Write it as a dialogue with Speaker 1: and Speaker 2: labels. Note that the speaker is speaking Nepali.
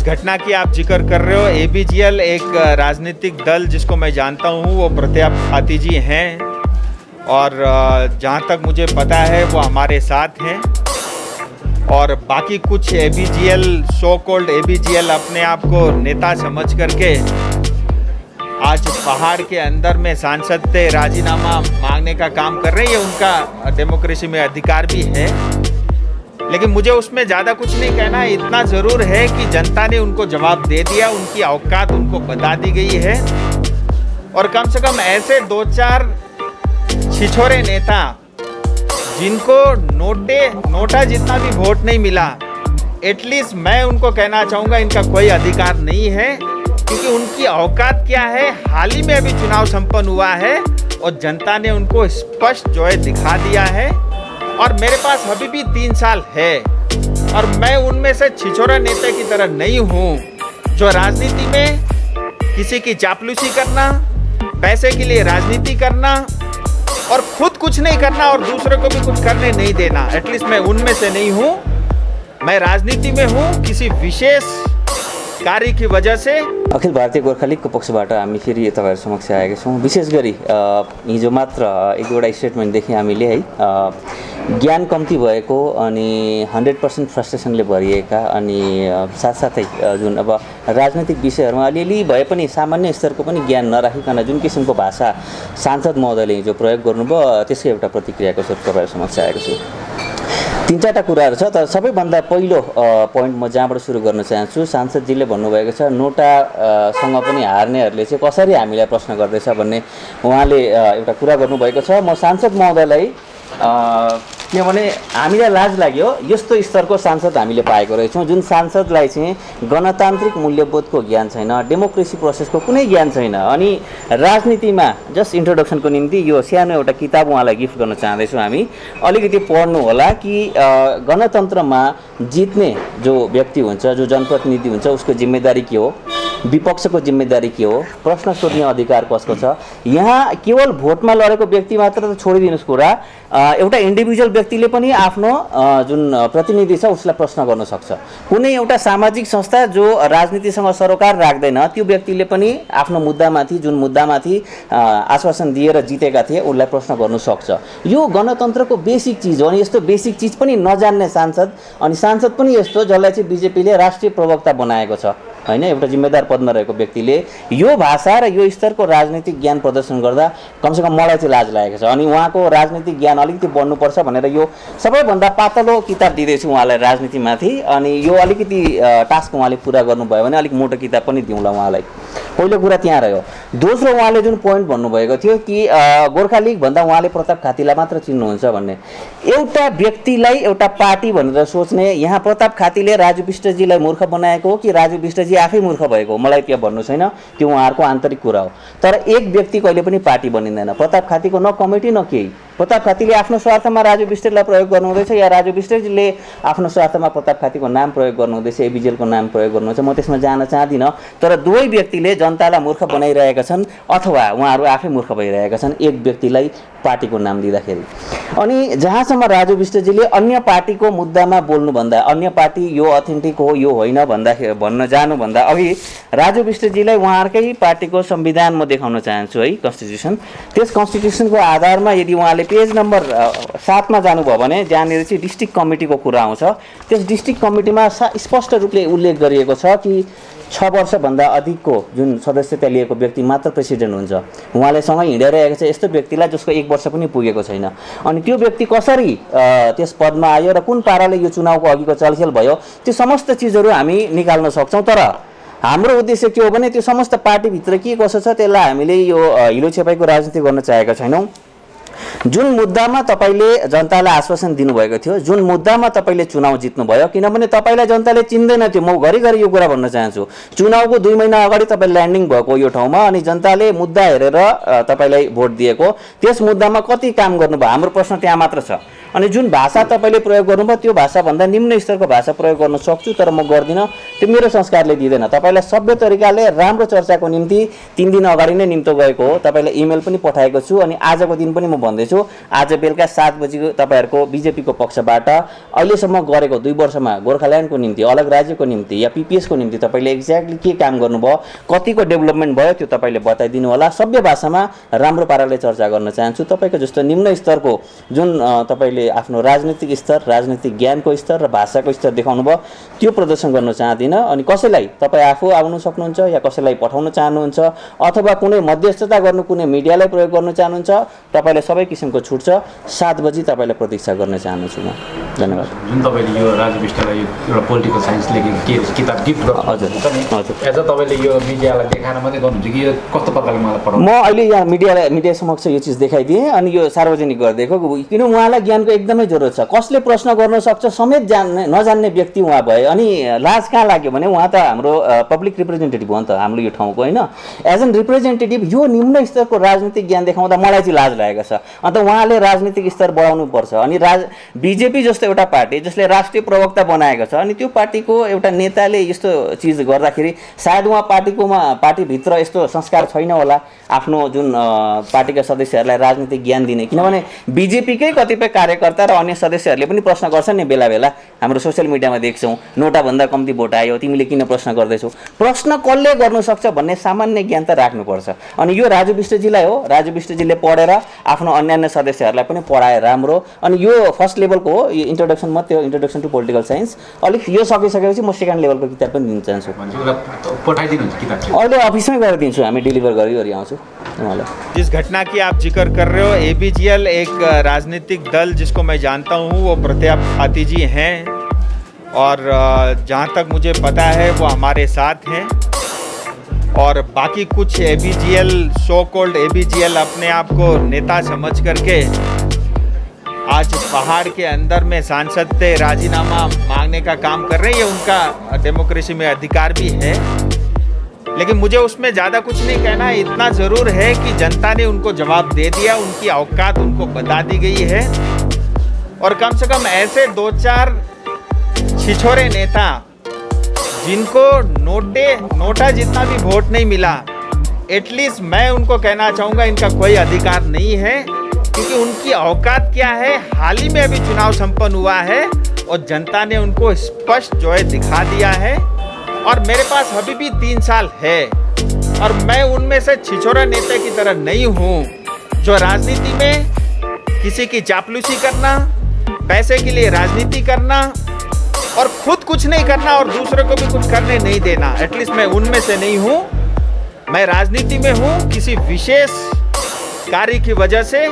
Speaker 1: घटना की आप जिक्र कर रहे हो, एबीजीएल एक राजनीतिक दल जिसको मैं जानता हूँ, वो प्रताप खाती जी हैं और जहाँ तक मुझे पता है वो हमारे साथ हैं। और बाकी कुछ एबीजीएल, सो कॉल्ड एबीजीएल अपने आप को नेता समझ करके आज पहाड़ के अंदर में सांसद से राजीनामा मांगने का काम कर रहे हैं। ये उनका डेमोक्रेसी में अधिकार भी है, लेकिन मुझे उसमें ज़्यादा कुछ नहीं कहना है। इतना ज़रूर है कि जनता ने उनको जवाब दे दिया, उनकी औकात उनको बता दी गई है। और कम से कम ऐसे 2-4 छिछोरे नेता जिनको नोटा जितना भी वोट नहीं मिला, एटलीस्ट मैं उनको कहना चाहूँगा इनका कोई अधिकार नहीं है, क्योंकि उनकी औकात क्या है। हाल ही में अभी चुनाव संपन्न हुआ है और जनता ने उनको स्पष्ट जो है दिखा दिया है। और मेरे पास अभी भी 3 साल है और मैं उनमें से छिछोरा नेता की तरह नहीं हूँ जो राजनीति में किसी की चापलूसी करना, पैसे के लिए राजनीति करना और खुद कुछ नहीं करना और दूसरों को भी कुछ करने नहीं देना। एटलीस्ट मैं उनमें से नहीं हूँ। मैं राजनीति में हूँ किसी विशेष कार्य की वजह से।
Speaker 2: अखिल भारतीय गोर्खा लीगको पक्षबाट हामी फेरि तपाईहरु समक्ष आएका छौँ। विशेष गरी हिजो मात्र एक दुईवटा स्टेटमेन्ट देख्यौँ हामीले है, ज्ञान कम्ती भएको अनि 100% फ्रस्ट्रेसनले भरिएका अनि साथसाथै जुन अब राजनीतिक विषयहरुमा अलिअलि भए पनि सामान्य स्तरको पनि ज्ञान नराखिकन जुन किसिमको भाषा सांसद महोदयले हिजो प्रयोग गर्नुभयो, त्यसकै एउटा प्रतिक्रियाको स्वरूप तपाईहरु समक्ष आएको छु। 3-4टा कुराहरु छ, तर सबैभन्दा पहिलो पोइन्ट म जहाँबाट सुरु गर्न चाहन्छु, सांसदजीले भन्नुभएको छ नोटासँग पनि हार्नेहरूले चाहिँ कसरी हामीलाई प्रश्न गर्दैछ भन्ने उहाँले एउटा कुरा गर्नुभएको छ। म सांसद महोदयलाई किनभने हामीलाई लाज लाग्यो, यस्तो स्तरको सांसद हामीले पाएको रहेछौँ जुन सांसदलाई चाहिँ गणतान्त्रिक मूल्यबोधको ज्ञान छैन, डेमोक्रेसी प्रोसेसको कुनै ज्ञान छैन। अनि राजनीतिमा जस्ट इन्ट्रोडक्सनको निम्ति यो सानो एउटा किताब उहाँलाई गिफ्ट गर्न चाहँदैछौँ हामी। अलिकति पढ्नु होला कि गणतन्त्रमा जित्ने जो व्यक्ति हुन्छ, जो जनप्रतिनिधि हुन्छ, उसको जिम्मेदारी के हो, विपक्षको जिम्मेदारी के हो, प्रश्न सोध्ने अधिकार कसको छ। यहाँ केवल भोटमा लडेको व्यक्ति मात्र त छोडिदिनुस् कुरा, एउटा इन्डिभिजुअल व्यक्तिले पनि आफ्नो जुन प्रतिनिधि छ उसलाई प्रश्न गर्न सक्छ। कुनै एउटा सामाजिक संस्था जो राजनीतिसँग सरोकार राख्दैन त्यो व्यक्तिले पनि आफ्नो मुद्दामाथि, जुन मुद्दामाथि आश्वासन दिएर जितेका थिए उसलाई प्रश्न गर्न सक्छ। यो गणतन्त्रको बेसिक चिज हो। अनि यस्तो बेसिक चिज पनि नजान्ने सांसद, अनि सांसद पनि यस्तो जसलाई चाहिँ बीजेपीले राष्ट्रिय प्रवक्ता बनाएको छ हैन, एउटा जिम्मेदार पदमा रहेको व्यक्तिले यो भाषा र यो स्तरको राजनीतिक ज्ञान प्रदर्शन गर्दा कमसेकम मलाई चाहिँ लाज लागेको छ। अनि उहाँको राजनीतिक ज्ञान अलिकति बढ्नुपर्छ भनेर यो सबैभन्दा पातलो किताब दिँदैछु उहाँलाई राजनीतिमाथि। अनि यो अलिकति टास्क उहाँले पुरा गर्नुभयो भने अलिक मोटो किताब पनि दिउँला उहाँलाई। पहिलो कुरा त्यहाँ रह्यो। दोस्रो, उहाँले जुन पोइन्ट भन्नुभएको थियो कि गोर्खा लीग भन्दा उहाँले प्रताप खातीलाई मात्र चिन्नुहुन्छ भन्ने, एउटा व्यक्तिलाई एउटा पार्टी भनेर सोच्ने, यहाँ प्रताप खातीले राजु विष्टजीलाई मूर्ख बनाएको हो कि राजु विष्टजी आफै मूर्ख भएको हो मलाई त्यो भन्नु छैन, त्यो उहाँहरूको आन्तरिक कुरा हो। तर एक व्यक्ति कहिले पनि पार्टी बनिँदैन। प्रताप खातीको न कमिटी न केही। प्रताप खातीले आफ्नो स्वार्थमा राजु विष्टलाई प्रयोग गर्नुहुँदैछ या राजु विष्टजीले आफ्नो स्वार्थमा प्रताप खातीको नाम प्रयोग गर्नुहुँदैछ, एबीजेलको नाम प्रयोग गर्नुहुँदैछ, म त्यसमा जान चाहदिनँ। तर दुवै व्यक्तिले जनतालाई मूर्ख बनाइरहेका छन् अथवा उहाँहरू आफै मूर्ख भइरहेका छन् एक व्यक्तिलाई पार्टीको नाम दिँदाखेरि। अनि जहाँसम्म राजु विष्टजीले अन्य पार्टीको मुद्दामा बोल्नुभन्दा, अन्य पार्टी यो अथेन्टिक हो यो होइन भन्न जानुभन्दा अघि राजु विष्टजीलाई उहाँहरूकै पार्टीको संविधान म देखाउन चाहन्छु है, कन्स्टिट्युसन। त्यस कन्स्टिट्युसनको आधारमा यदि उहाँले पेज नम्बर 7 मा जानुभयो भने जहाँनिर चाहिँ डिस्ट्रिक्ट कमिटीको कुरा आउँछ, त्यस डिस्ट्रिक्ट कमिटीमा स्पष्ट रूपले उल्लेख गरिएको छ कि 6 वर्षभन्दा अधिकको जुन सदस्यता लिएको व्यक्ति मात्र प्रेसिडेन्ट हुन्छ। उहाँले सँगै हिँडिरहेको छ यस्तो व्यक्तिलाई जसको 1 वर्ष पनि पुगेको छैन। अनि त्यो व्यक्ति कसरी त्यस पदमा आयो र कुन पाराले यो चुनावको अघिको चलखेल भयो, त्यो समस्त चिजहरू हामी निकाल्न सक्छौँ। तर हाम्रो उद्देश्य के हो भने त्यो समस्त पार्टीभित्र के कसो छ त्यसलाई हामीले यो हिलो छेपाईको राजनीति गर्न चाहेका छैनौँ। जुन मुद्दामा तपाईले जनतालाई आश्वासन दिनुभएको थियो, जुन मुद्दामा तपाईले चुनाव जित्नुभयो, किनभने तपाईलाई जनताले चिन्दैन थियो। म घरिघरि यो कुरा भन्न चाहन्छु, चुनावको 2 महिना अगाडि तपाईँ ल्यान्डिङ भएको यो ठाउँमा अनि जनताले मुद्दा हेरेर तपाईलाई भोट दिएको, त्यस मुद्दामा कति काम गर्नुभयो, हाम्रो प्रश्न त्यहाँ मात्र छ। अनि जुन भाषा तपाईले प्रयोग गर्नुभयो त्यो भाषाभन्दा निम्न स्तरको भाषा प्रयोग गर्न सक्छु, तर म गर्दिनँ, त्यो मेरो संस्कारले दिँदैन। तपाईलाई सभ्य तरिकाले राम्रो चर्चाको निम्ति 3 दिन अगाडि नै निम्तो गएको हो, तपाईलाई इमेल पनि पठाएको छु अनि आजको दिन पनि म भन्दैछु चाहन्छु आज बेलुका 7 बजेको तपाईहरुको बीजेपीको पक्षबाट अहिलेसम्म गरेको 2 वर्षमा गोर्खाल्यान्डको निम्ति अलग राज्यको निम्ति या पीपीएस को निम्ति तपाईले एक्ज्याक्टली के काम गर्नुभयो कतिको डेभलपमेन्ट भयो त्यो तपाईले बताइदिनु होला सभ्य भाषामा राम्रो पाराले चर्चा गर्न चाहन्छु तपाईको जस्तो निम्न स्तरको जुन तपाईले आफ्नो राजनीतिक स्तर राजनीतिक ज्ञानको स्तर र भाषाको स्तर देखाउनु भयो त्यो प्रदर्शन गर्न चाहदिन अनि कसैलाई तपाई आफू आउन सक्नुहुन्छ या कसैलाई पठाउन चाहनुहुन्छ अथवा कुनै मध्यस्थता गर्नु कुनै मिडियालाई प्रयोग गर्न चाहनुहुन्छ तपाईले सबै किसिमको छुट छ 7 बजे तपाईलाई प्रतीक्षा गर्न चाहन्छु म धन्यवाद
Speaker 3: जुन तपाईले यो राजु विष्टलाई एउटा पोलिटिकल साइन्स लेखेको किताब गिफ्ट गर्नु हजुर एज तपाईले यो मिडियालाई देखाएर मात्रै गर्नुहुन्छ कि यो कस्तो प्रकारले मलाई पढाउनु
Speaker 2: म अहिले यहाँ मिडिया समक्ष यो चीज देखाइदिए अनि यो सार्वजनिक गरिदिएको किन उहाँलाई ज्ञानको एकदमै जरुरत छ कसले प्रश्न गर्न सक्छ समेत नजान्ने व्यक्ति उहाँ भए अनि लाज कहाँ लाग्यो भने उहाँ त हाम्रो पब्लिक रिप्रेजेन्टेटिभ हो नि त हाम्रो यो ठाउँको हैन एज एन रिप्रेजेन्टेटिभ यो निम्न स्तरको राजनीतिक ज्ञान देखाउँदा मलाई चाहिँ लाज लागेको छ अन्त उहाँले राजनीतिक स्तर बढाउनु पर्छ अनि बीजेपी जस्तो एउटा पार्टी जसले राष्ट्रिय प्रवक्ता बनाएको छ अनि त्यो पार्टीको एउटा नेताले यस्तो चीज गर्दाखेरि सायद उहाँ पार्टी भित्र यस्तो संस्कार छैन होला आफ्नो जुन पार्टीका सदस्यहरूलाई राजनीतिक ज्ञान दिने किनभने बीजेपीकै कतिपय कार्यकर्ता र अन्य सदस्यहरूले पनि प्रश्न गर्छन् नि बेला बेला हाम्रो सोशल मिडियामा देख्छौं नोटा भन्दा कम्ती भोट आयो तिमीले किन प्रश्न गर्दैछौ प्रश्न कसले गर्न सक्छ भन्ने सामान्य ज्ञान त राख्नुपर्छ अनि यो राजु विष्टजीलाई हो राजु विष्टजीले पढेर आफ्नो अन्यान्य सदस्यहरूलाई पनि पढाए राम्रो अनि यो फर्स्ट लेभलको हो यो इन्ट्रोडक्सन मात्रै हो इन्ट्रोडक्सन टु पोलिटिकल साइन्स अलिक यो सकिसकेपछि म सेकेन्ड लेभलको किताब पनि दिन चाहन्छु
Speaker 3: पठाइदिनुहुन्छ किताब
Speaker 2: अहिले अफिसमै गएर दिन्छु हामी डेलिभर गरी आउँछु
Speaker 1: जिस घटना की आप जिक्र कर रहे हो एबीजीएल एक राजनीतिक दल जिसको मैं जानता हूँ वो प्रताप हाथी जी हैं और जहाँ तक मुझे पता है वो हमारे साथ हैं और बाकी कुछ एबीजीएल सो कॉल्ड एबीजीएल अपने आप को नेता समझ करके आज पहाड़ के अंदर में सांसद से राजीनामा मांगने का काम कर रहे हैं ये उनका डेमोक्रेसी में अधिकार भी है लेकिन मुझे उसमें ज़्यादा कुछ नहीं कहना इतना ज़रूर है कि जनता ने उनको जवाब दे दिया उनकी औकात उनको बता दी गई है और कम से कम ऐसे 2-4 छिछोरे नेता जिनको नोटा जितना भी वोट नहीं मिला एटलीस्ट मैं उनको कहना चाहूँगा इनका कोई अधिकार नहीं है क्योंकि उनकी औकात क्या है हाल ही में अभी चुनाव संपन्न हुआ है और जनता ने उनको स्पष्ट जो है दिखा दिया है और मेरे पास अभी भी 3 साल है और मैं उनमें से छिछोरा नेता की तरह नहीं हूँ जो राजनीति में किसी की चापलूसी करना पैसे के लिए राजनीति करना और खुद कुछ नहीं करना और दूसरों को भी कुछ करने नहीं देना एटलीस्ट मैं उनमें से नहीं हूँ मैं राजनीति में हूँ किसी विशेष कार्य की वजह से